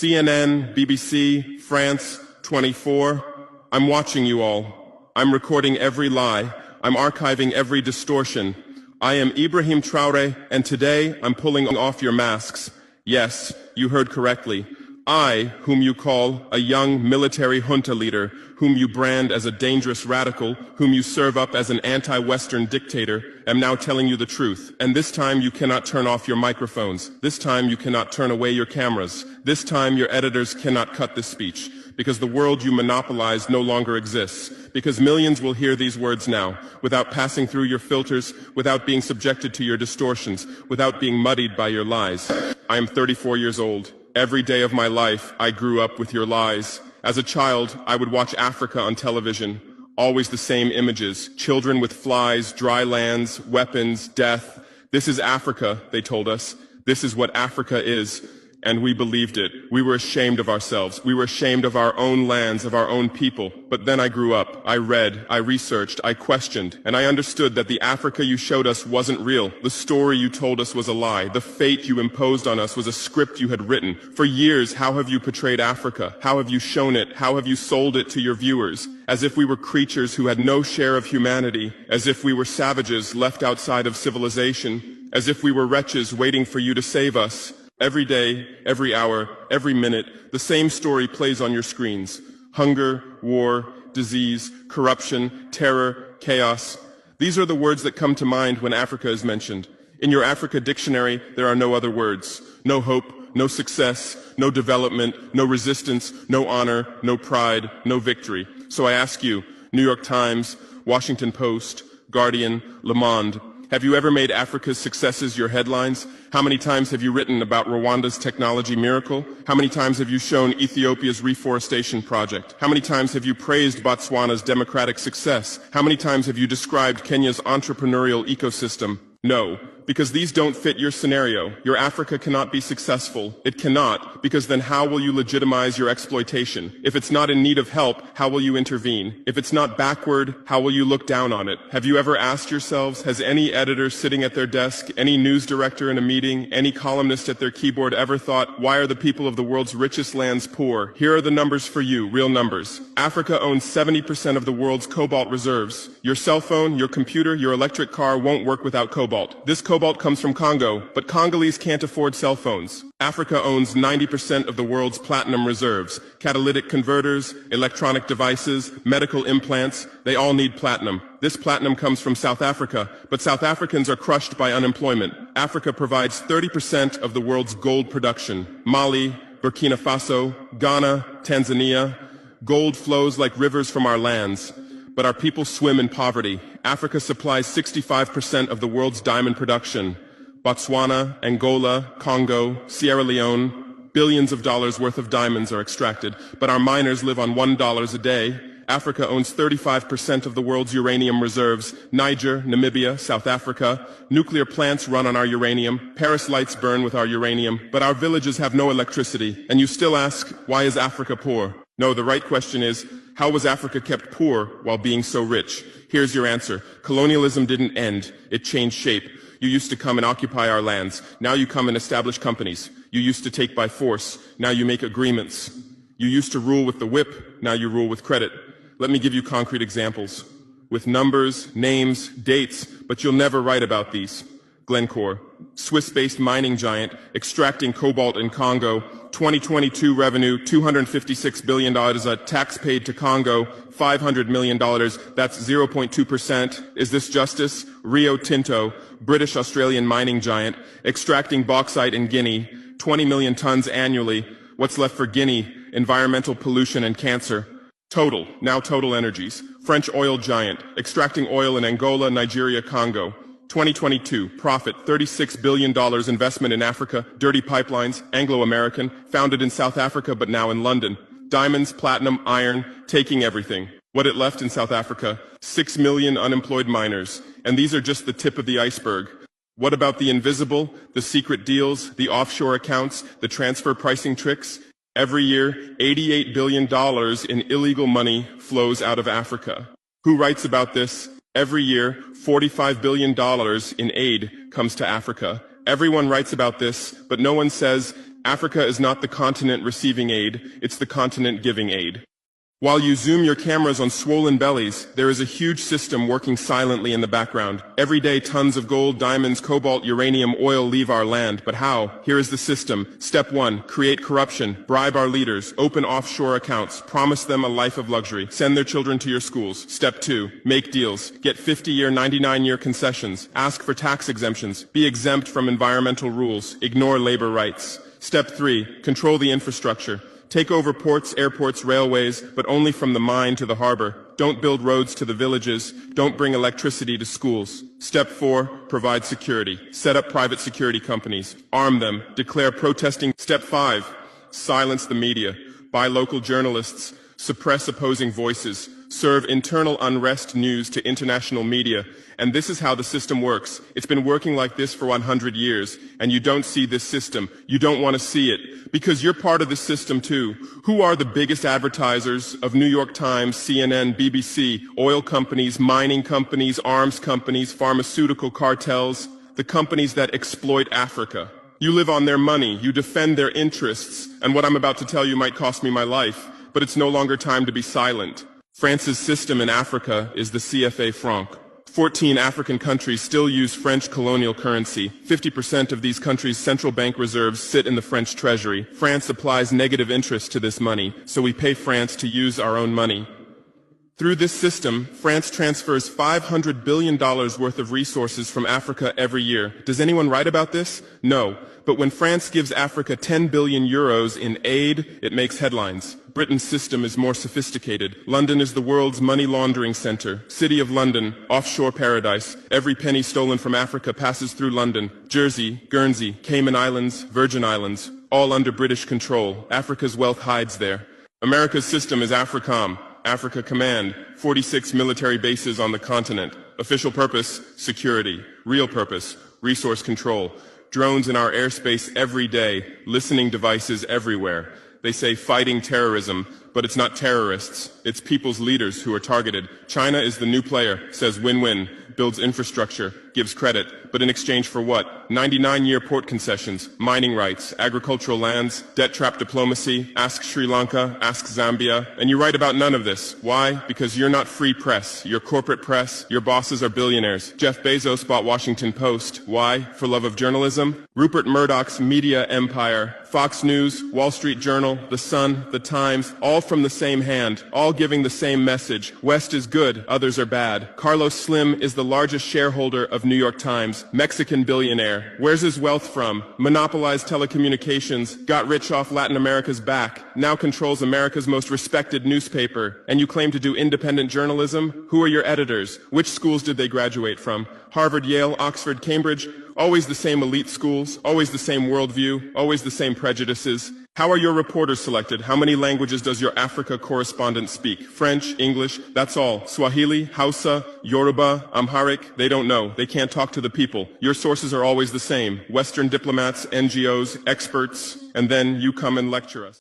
CNN, BBC, France, 24. I'm watching you all. I'm recording every lie. I'm archiving every distortion. I am Ibrahim Traoré, and today I'm pulling off your masks. Yes, you heard correctly. I, whom you call a young military junta leader, whom you brand as a dangerous radical, whom you serve up as an anti-Western dictator, am now telling you the truth. And this time you cannot turn off your microphones. This time you cannot turn away your cameras. This time your editors cannot cut this speech. Because the world you monopolize no longer exists. Because millions will hear these words now, without passing through your filters, without being subjected to your distortions, without being muddied by your lies. I am 34 years old. Every day of my life, I grew up with your lies. As a child, I would watch Africa on television. Always the same images. Children with flies, dry lands, weapons, death. This is Africa, they told us. This is what Africa is. And we believed it. We were ashamed of ourselves. We were ashamed of our own lands, of our own people. But then I grew up. I read, I researched, I questioned, and I understood that the Africa you showed us wasn't real. The story you told us was a lie. The fate you imposed on us was a script you had written. For years, how have you portrayed Africa? How have you shown it? How have you sold it to your viewers? As if we were creatures who had no share of humanity, as if we were savages left outside of civilization, as if we were wretches waiting for you to save us. Every day, every hour, every minute, the same story plays on your screens. Hunger, war, disease, corruption, terror, chaos. These are the words that come to mind when Africa is mentioned. In your Africa dictionary, there are no other words. No hope, no success, no development, no resistance, no honor, no pride, no victory. So I ask you, New York Times, Washington Post, Guardian, Le Monde, have you ever made Africa's successes your headlines? How many times have you written about Rwanda's technology miracle? How many times have you shown Ethiopia's reforestation project? How many times have you praised Botswana's democratic success? How many times have you described Kenya's entrepreneurial ecosystem? No, because these don't fit your scenario. Your Africa cannot be successful. It cannot, because then how will you legitimize your exploitation? If it's not in need of help, how will you intervene? If it's not backward, how will you look down on it? Have you ever asked yourselves, has any editor sitting at their desk, any news director in a meeting, any columnist at their keyboard ever thought, why are the people of the world's richest lands poor? Here are the numbers for you, real numbers. Africa owns 70% of the world's cobalt reserves. Your cell phone, your computer, your electric car won't work without cobalt. This cobalt comes from Congo, but Congolese can't afford cell phones. Africa owns 90% of the world's platinum reserves. Catalytic converters, electronic devices, medical implants, they all need platinum. This platinum comes from South Africa, but South Africans are crushed by unemployment. Africa provides 30% of the world's gold production. Mali, Burkina Faso, Ghana, Tanzania. Gold flows like rivers from our lands. But our people swim in poverty. Africa supplies 65% of the world's diamond production. Botswana, Angola, Congo, Sierra Leone, billions of dollars worth of diamonds are extracted, but our miners live on $1 a day. Africa owns 35% of the world's uranium reserves. Niger, Namibia, South Africa. Nuclear plants run on our uranium. Paris lights burn with our uranium, but our villages have no electricity. And you still ask, why is Africa poor? No, the right question is, how was Africa kept poor while being so rich? Here's your answer. Colonialism didn't end. It changed shape. You used to come and occupy our lands. Now you come and establish companies. You used to take by force. Now you make agreements. You used to rule with the whip. Now you rule with credit. Let me give you concrete examples. With numbers, names, dates, but you'll never write about these. Glencore, Swiss-based mining giant, extracting cobalt in Congo. 2022 revenue, $256 billion, a tax paid to Congo, $500 million, that's 0.2%. Is this justice? Rio Tinto, British-Australian mining giant, extracting bauxite in Guinea, 20 million tons annually. What's left for Guinea? Environmental pollution and cancer. Total, now Total Energies, French oil giant, extracting oil in Angola, Nigeria, Congo. 2022, profit, $36 billion investment in Africa, dirty pipelines, Anglo-American, founded in South Africa but now in London. Diamonds, platinum, iron, taking everything. What it left in South Africa? 6 million unemployed miners. And these are just the tip of the iceberg. What about the invisible, the secret deals, the offshore accounts, the transfer pricing tricks? Every year, $88 billion in illegal money flows out of Africa. Who writes about this? Every year, $45 billion in aid comes to Africa. Everyone writes about this, but no one says Africa is not the continent receiving aid, it's the continent giving aid. While you zoom your cameras on swollen bellies, there is a huge system working silently in the background. Every day tons of gold, diamonds, cobalt, uranium, oil leave our land. But how? Here is the system. Step 1, create corruption, bribe our leaders, open offshore accounts, promise them a life of luxury, send their children to your schools. Step 2, make deals, get 50-year, 99-year concessions, ask for tax exemptions, be exempt from environmental rules, ignore labor rights. Step 3, control the infrastructure. Take over ports, airports, railways, but only from the mine to the harbor. Don't build roads to the villages. Don't bring electricity to schools. Step 4, provide security. Set up private security companies. Arm them. Declare protesting. Step 5, silence the media. Buy local journalists. Suppress opposing voices. Serve internal unrest news to international media. And this is how the system works. It's been working like this for 100 years, and you don't see this system. You don't want to see it, because you're part of the system too. Who are the biggest advertisers of New York Times, CNN, BBC, oil companies, mining companies, arms companies, pharmaceutical cartels, the companies that exploit Africa? You live on their money, you defend their interests, and what I'm about to tell you might cost me my life, but it's no longer time to be silent. France's system in Africa is the CFA franc. 14 African countries still use French colonial currency. 50% of these countries' central bank reserves sit in the French treasury. France applies negative interest to this money, so we pay France to use our own money. Through this system, France transfers $500 billion worth of resources from Africa every year. Does anyone write about this? No. But when France gives Africa 10 billion euros in aid, it makes headlines. Britain's system is more sophisticated. London is the world's money laundering center. City of London, offshore paradise. Every penny stolen from Africa passes through London. Jersey, Guernsey, Cayman Islands, Virgin Islands, all under British control. Africa's wealth hides there. America's system is AFRICOM, Africa Command, 46 military bases on the continent. Official purpose, security. Real purpose, resource control. Drones in our airspace every day, listening devices everywhere. They say fighting terrorism, but it's not terrorists. It's people's leaders who are targeted. China is the new player, says win-win, builds infrastructure, gives credit, but in exchange for what? 99-year port concessions, mining rights, agricultural lands, debt-trap diplomacy, ask Sri Lanka, ask Zambia, and you write about none of this. Why? Because you're not free press. You're corporate press. Your bosses are billionaires. Jeff Bezos bought Washington Post. Why? For love of journalism? Rupert Murdoch's media empire, Fox News, Wall Street Journal, The Sun, The Times, all from the same hand, all giving the same message. West is good, others are bad. Carlos Slim is the largest shareholder of New York Times, Mexican billionaire. Where's his wealth from? Monopolized telecommunications, got rich off Latin America's back, now controls America's most respected newspaper. And you claim to do independent journalism? Who are your editors? Which schools did they graduate from? Harvard, Yale, Oxford, Cambridge? Always the same elite schools, always the same worldview, always the same prejudices. How are your reporters selected? How many languages does your Africa correspondent speak? French, English, that's all. Swahili, Hausa, Yoruba, Amharic, they don't know. They can't talk to the people. Your sources are always the same. Western diplomats, NGOs, experts, and then you come and lecture us.